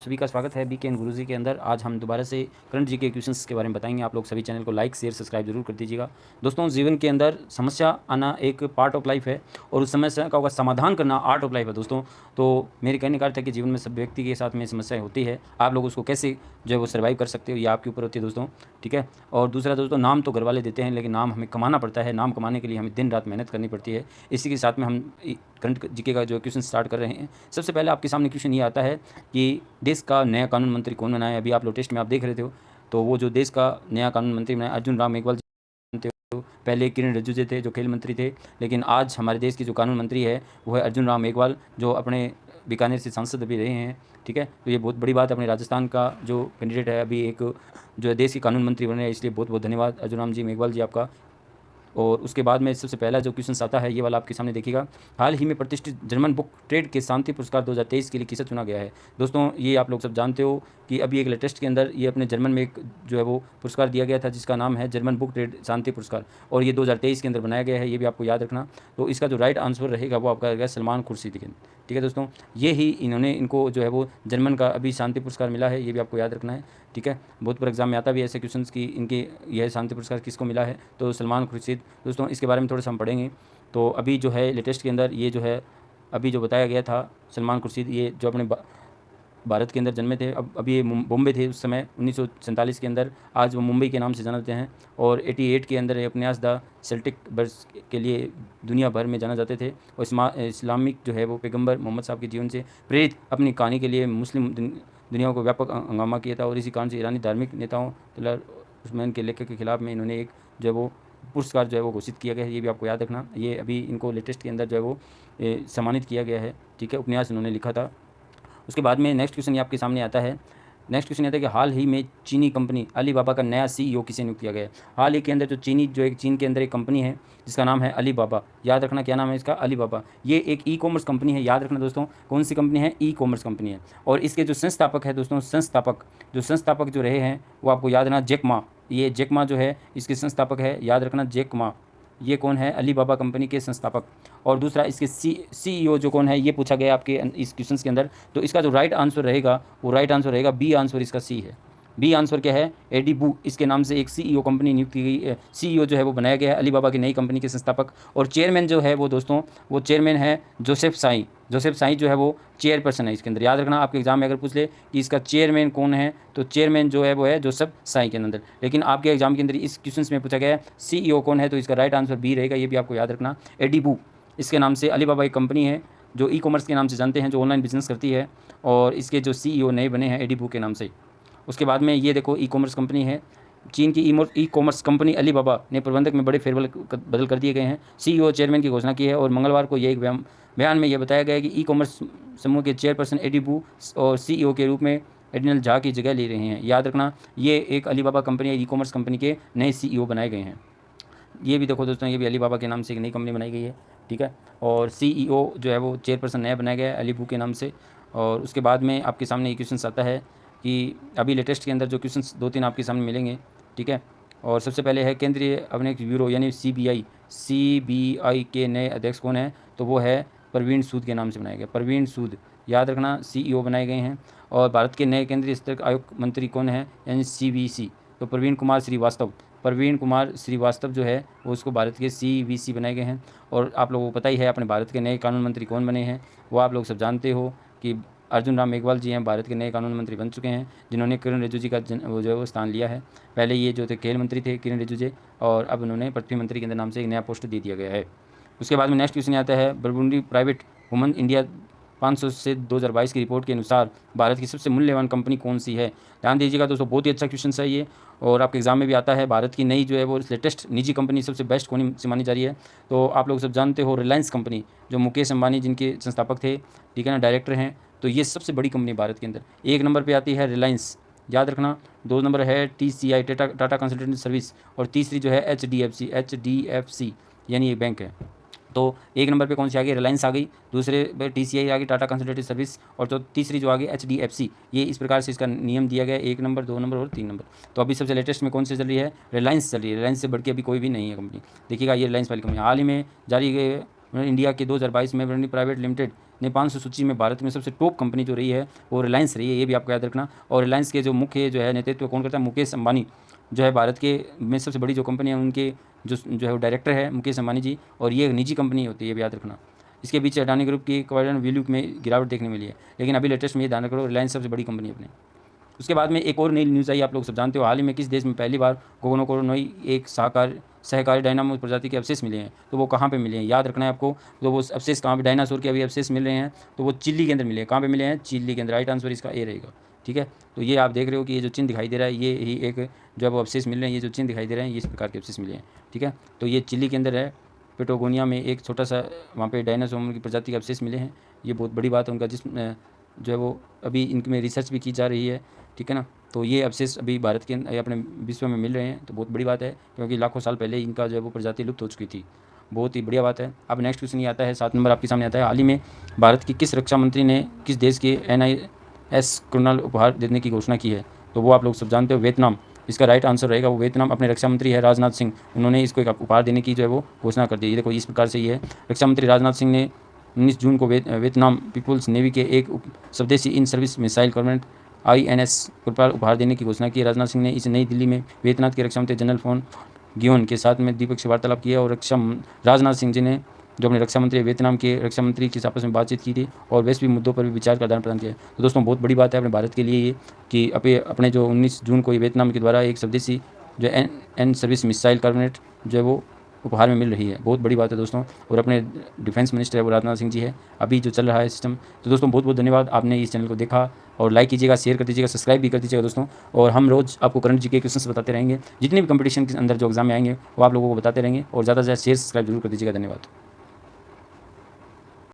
सभी का स्वागत है बीके एन गुरुजी के अंदर। आज हम दोबारा से करंट जीके क्वेश्चंस के बारे में बताएंगे। आप लोग सभी चैनल को लाइक शेयर सब्सक्राइब जरूर कर दीजिएगा। दोस्तों, जीवन के अंदर समस्या आना एक पार्ट ऑफ लाइफ है और उस समस्या का समाधान करना आर्ट ऑफ लाइफ है दोस्तों। तो मेरे कहने का अर्थ है कि जीवन में सब व्यक्ति के साथ में समस्याएं होती है, आप लोग उसको कैसे जो है वो सर्वाइव कर सकते हो ये आपके ऊपर होती है दोस्तों। ठीक है। और दूसरा दोस्तों, नाम तो घर वाले देते हैं लेकिन नाम हमें कमाना पड़ता है। नाम कमाने के लिए हमें दिन रात मेहनत करनी पड़ती है। इसी के साथ में हम करंट जीके का जो क्वेश्चन स्टार्ट कर रहे हैं। सबसे पहले आपके सामने क्वेश्चन ये आता है कि देश का नया कानून मंत्री कौन बनाया। अभी आप लोग टेस्ट में आप देख रहे थे, तो वो जो देश का नया कानून मंत्री बनाया अर्जुन राम मेघवाल जी जानते हो। पहले किरण रिजिजू थे जो खेल मंत्री थे, लेकिन आज हमारे देश की जो कानून मंत्री है वो है अर्जुन राम मेघवाल, जो अपने बीकानेर से सांसद भी रहे हैं। ठीक है। तो ये बहुत बड़ी बात है। अपने राजस्थान का जो कैंडिडेट है अभी एक जो है देश के कानून मंत्री बने हैं, इसलिए बहुत बहुत धन्यवाद अर्जुन राम जी मेघवाल जी आपका। और उसके बाद में सबसे पहला जो क्वेश्चन आता है ये वाला आपके सामने देखिएगा। हाल ही में प्रतिष्ठित जर्मन बुक ट्रेड के शांति पुरस्कार 2023 के लिए किसे चुना गया है। दोस्तों, ये आप लोग सब जानते हो कि अभी एक लेटेस्ट के अंदर ये अपने जर्मन में एक जो है वो पुरस्कार दिया गया था जिसका नाम है जर्मन बुक ट्रेड शांति पुरस्कार, और ये 2023 के अंदर बनाया गया है। ये भी आपको याद रखना। तो इसका जो राइट आंसर रहेगा वो आपका रहेगा सलमान खुर्शीद। ठीक है दोस्तों, ये ही इनको जो है वो जर्मन का अभी शांति पुरस्कार मिला है, ये भी आपको याद रखना है। ठीक है। बहुत पर एग्जाम में आता भी है ऐसे क्वेश्चंस की इनके यह शांति पुरस्कार किसको मिला है, तो सलमान खुर्शीद। दोस्तों, इसके बारे में थोड़ा सा हम पढ़ेंगे। तो अभी जो है लेटेस्ट के अंदर ये जो है अभी जो बताया गया था सलमान खुर्शीद, ये जो अपने भारत के अंदर जन्मे थे। अब अभी ये बॉम्बे थे उस समय 1947 के अंदर। आज वो मुंबई के नाम से जानते हैं। और 88 के अंदर ये उपन्यास द सेल्टिक बर्ड्स के लिए दुनिया भर में जाना जाते थे। और इस्लामिक जो है वो पैगंबर मोहम्मद साहब के जीवन से प्रेरित अपनी कहानी के लिए मुस्लिम दुनिया को व्यापक हंगामा किया था। और इसी कारण से ईरानी धार्मिक नेताओं तलर उस्मान के लेखक के खिलाफ में इन्होंने एक जो है वो पुरस्कार जो है वो घोषित किया गया है। ये भी आपको याद रखना। ये अभी इनको लेटेस्ट के अंदर जो है वो सम्मानित किया गया है। ठीक है। उपन्यास इन्होंने लिखा था। उसके बाद में नेक्स्ट क्वेश्चन ये आपके सामने आता है। नेक्स्ट क्वेश्चन आता है कि हाल ही में चीनी कंपनी अलीबाबा का नया सीईओ किसे नियुक्त किया गया है। हाल ही के अंदर जो चीन के अंदर एक कंपनी है जिसका नाम है अलीबाबा। याद रखना क्या नाम है इसका, अलीबाबा। ये एक ई कॉमर्स कंपनी है। याद रखना दोस्तों, कौन सी कंपनी है, ई कॉमर्स कंपनी है। और इसके जो संस्थापक है दोस्तों, संस्थापक जो रहे हैं वो आपको याद रखना जैक मा। ये जैक मा जो है इसके संस्थापक है, याद रखना जैक मा। ये कौन है, अलीबाबा कंपनी के संस्थापक। और दूसरा इसके सीईओ जो कौन है ये पूछा गया आपके इस क्वेश्चन के अंदर। तो इसका जो राइट आंसर रहेगा वो राइट आंसर रहेगा बी आंसर, इसका सी है। बी आंसर क्या है, एडी बू। इसके नाम से एक सीईओ कंपनी नियुक्त की गई, सीईओ जो है वो बनाया गया है अलीबाबा की नई कंपनी के संस्थापक। और चेयरमैन जो है वो दोस्तों वो चेयरमैन है जोसेफ साई। जोसेफ साई जो है वो चेयरपर्सन है इसके अंदर। याद रखना, आपके एग्जाम में अगर पूछ ले कि इसका चेयरमैन कौन है तो चेयरमैन जो है वो है जोसेफ साई के अंदर। लेकिन आपके एग्जाम के अंदर इस क्वेश्चन में पूछा गया है सीईओ कौन है, तो इसका राइट आंसर बी रहेगा। ये भी आपको याद रखना, एडी बू। इसके नाम से अलीबाबा एक कंपनी है जो ई कॉमर्स के नाम से जानते हैं, जो ऑनलाइन बिजनेस करती है। और इसके जो सीईओ नए बने हैं एडी बू के नाम से। उसके बाद में ये देखो ई कॉमर्स कंपनी है चीन की ई कॉमर्स कंपनी अलीबाबा ने प्रबंधक में बड़े फेरबदल बदल कर दिए गए हैं। सीईओ चेयरमैन की घोषणा की है। और मंगलवार को ये एक बयान में यह बताया गया है कि ई कॉमर्स समूह के चेयरपर्सन एडी बू और सीईओ के रूप में एडिनल झा की जगह ले रहे हैं। याद रखना, ये एक Alibaba company e commerce company के नए सीईओ बनाए गए हैं। ये भी देखो दोस्तों, ये भी अलीबाबा के नाम से एक नई कंपनी बनाई गई है। ठीक है। और सीईओ जो है वो चेयरपर्सन नया बनाया गया है अलीबू के नाम से। और उसके बाद में आपके सामने ये क्वेश्चन आता है कि अभी लेटेस्ट के अंदर जो क्वेश्चन 2-3 आपके सामने मिलेंगे। ठीक है। और सबसे पहले है केंद्रीय अभिनय ब्यूरो यानी सीबीआई के नए अध्यक्ष कौन है, तो वो है प्रवीण सूद के नाम से बनाया गया, प्रवीण सूद। याद रखना, सीईओ बनाए गए हैं। और भारत के नए केंद्रीय स्तर आयोग मंत्री कौन है, यानी सीबीसी, तो प्रवीण कुमार श्रीवास्तव। प्रवीण कुमार श्रीवास्तव जो है वो उसको भारत के सीबीसी बनाए गए हैं। और आप लोगों को पता ही है अपने भारत के नए कानून मंत्री कौन बने हैं, वो आप लोग सब जानते हो कि अर्जुन राम मेघवाल जी हैं, भारत के नए कानून मंत्री बन चुके हैं, जिन्होंने किरण रिजिजू का वो जो है वो स्थान लिया है। पहले ये जो थे खेल मंत्री थे किरण रिजिजू, और अब उन्होंने पृथ्वी मंत्री के अंदर नाम से एक नया पोस्ट दे दिया गया है। उसके बाद में नेक्स्ट क्वेश्चन आता है बर्गुंडी प्राइवेट वुमन इंडिया 500 से 2022 की रिपोर्ट के अनुसार भारत की सबसे मूल्यवान कंपनी कौन सी है। ध्यान दीजिएगा दोस्तों, बहुत ही अच्छा क्वेश्चन है ये, और आपके एग्जाम में भी आता है। भारत की नई जो है वो लेटेस्ट निजी कंपनी सबसे बेस्ट कौन सी मानी जा रही है, तो आप लोग सब जानते हो रिलायंस कंपनी, जो मुकेश अंबानी जिनके संस्थापक थे, ठीक है ना, डायरेक्टर हैं। तो ये सबसे बड़ी कंपनी भारत के अंदर। 1 नंबर पर आती है रिलायंस, याद रखना। 2 नंबर है TCI टाटा कंसल्टेंसी सर्विस, और तीसरी जो है HDFC यानी ये बैंक है। तो 1 नंबर पे कौन सी आ गई, रिलायंस आ गई। दूसरे पे TCI आ गई टाटा कंसल्टेंसी सर्विस, और तो तीसरी जो आ गई HDFC। ये इस प्रकार से इसका नियम दिया गया है, 1 नंबर 2 नंबर और 3 नंबर। तो अभी सबसे लेटेस्ट में कौन सी चल रही है, रिलायंस चल रही है। रिलायंस से बढ़ के अभी कोई भी नहीं है कंपनी। देखिएगा ये रिलायंस वाली कंपनी हाल ही में जारी गई इंडिया के 2022 में प्राइवेट लिमिटेड ने 500 सूची में भारत में सबसे टॉप कंपनी जो रही है वो रिलायंस रही है, ये भी आपको याद रखना। और रिलायंस के जो मुख्य जो है नेतृत्व कौन करता है, मुकेश अंबानी जो है भारत के में सबसे बड़ी जो कंपनी है उनके जो है वो डायरेक्टर है मुकेश अंबानी जी, और ये निजी कंपनी होती है, ये भी याद रखना। इसके बीच अडानी ग्रुप की क्वार्टर वैल्यू में गिरावट देखने मिली है, लेकिन अभी लेटेस्ट में ये ध्यान रखो रिलायंस सबसे बड़ी कंपनी है अपने। उसके बाद में एक और नई न्यूज़ आई, आप लोग सब जानते हो, हाल ही में किस देश में पहली बार गोगोनोकोरोनोई एक सहकारी डायनामो प्रजाति के अवशेष मिले हैं, तो वो कहाँ पे मिले हैं याद रखना है आपको। तो वो अवशेष कहाँ पे डायनासोर के अभी अवशेष मिल रहे हैं, तो वो चिल्ली के अंदर मिले हैं। कहाँ पे मिले हैं, चिल्ली के अंदर। राइट आंसर इसका ए रहेगा, ठीक है। तो ये आप देख रहे हो कि ये जो चिन्ह दिखाई दे रहा है ये ही एक जो है वो अवशेष मिल रहे हैं, ये जो चिन्ह दिखाई दे रहे हैं ये इस प्रकार के अवशेष मिले हैं, ठीक है। तो ये चिल्ली के अंदर है, पेटागोनिया में एक छोटा सा वहाँ पे डायनासोर की प्रजाति के अवशेष मिले हैं, ये बहुत बड़ी बात है। उनका जिस्म जो है वो अभी इनमें रिसर्च भी की जा रही है, ठीक है ना। तो ये अवशेष अभी भारत के अपने विश्व में मिल रहे हैं, तो बहुत बड़ी बात है, क्योंकि लाखों साल पहले इनका जो है वो प्रजाति लुप्त हो चुकी थी। बहुत ही बढ़िया बात है। अब नेक्स्ट क्वेश्चन ये आता है, 7 नंबर आपके सामने आता है, हाल ही में भारत की किस रक्षा मंत्री ने किस देश के NIS कर्नल उपहार देने की घोषणा की है, तो वो आप लोग सब जानते हो, वियतनाम। इसका राइट आंसर रहेगा वो वियतनाम। अपने रक्षा मंत्री है राजनाथ सिंह, उन्होंने इसको एक उपहार देने की जो है वो घोषणा कर दी। ये देखो इस प्रकार से ये है, रक्षा मंत्री राजनाथ सिंह ने 19 जून को वियतनाम पीपुल्स नेवी के एक स्वदेशी in service missile corvette INS पर उपहार देने की घोषणा की। राजनाथ सिंह ने इस नई दिल्ली में वियतनाम के रक्षा मंत्री जनरल फोन गियोन के साथ में द्विपक्षीय वार्तालाप किया, और राजनाथ सिंह जी ने जो अपने रक्षा मंत्री वियतनाम के रक्षा मंत्री के आपस में बातचीत की थी, और वैश्विक मुद्दों पर भी विचार का आदान प्रदान किया। तो दोस्तों बहुत बड़ी बात है अपने भारत के लिए ये कि अपने जो 19 जून को वियतनाम के द्वारा एक स्वदेशी जो एन सर्विस मिसाइल कॉर्वेट जो है वो उपहार में मिल रही है, बहुत बड़ी बात है दोस्तों। और अपने डिफेंस मिनिस्टर है वो राजनाथ सिंह जी है, अभी जो चल रहा है सिस्टम। तो दोस्तों बहुत बहुत धन्यवाद, आपने इस चैनल को देखा, और लाइक कीजिएगा, शेयर कर दीजिएगा, सब्सक्राइब भी कर दीजिएगा दोस्तों। और हम रोज़ आपको करंट जीके क्वेश्चंस बताते रहेंगे, जितने भी कंपटीशन के अंदर जो एग्जाम में आएंगे वो आप लोगों को बताते रहेंगे, और ज़्यादा से ज़्यादा शेयर सब्सक्राइब जरूर कर दीजिएगा। धन्यवाद।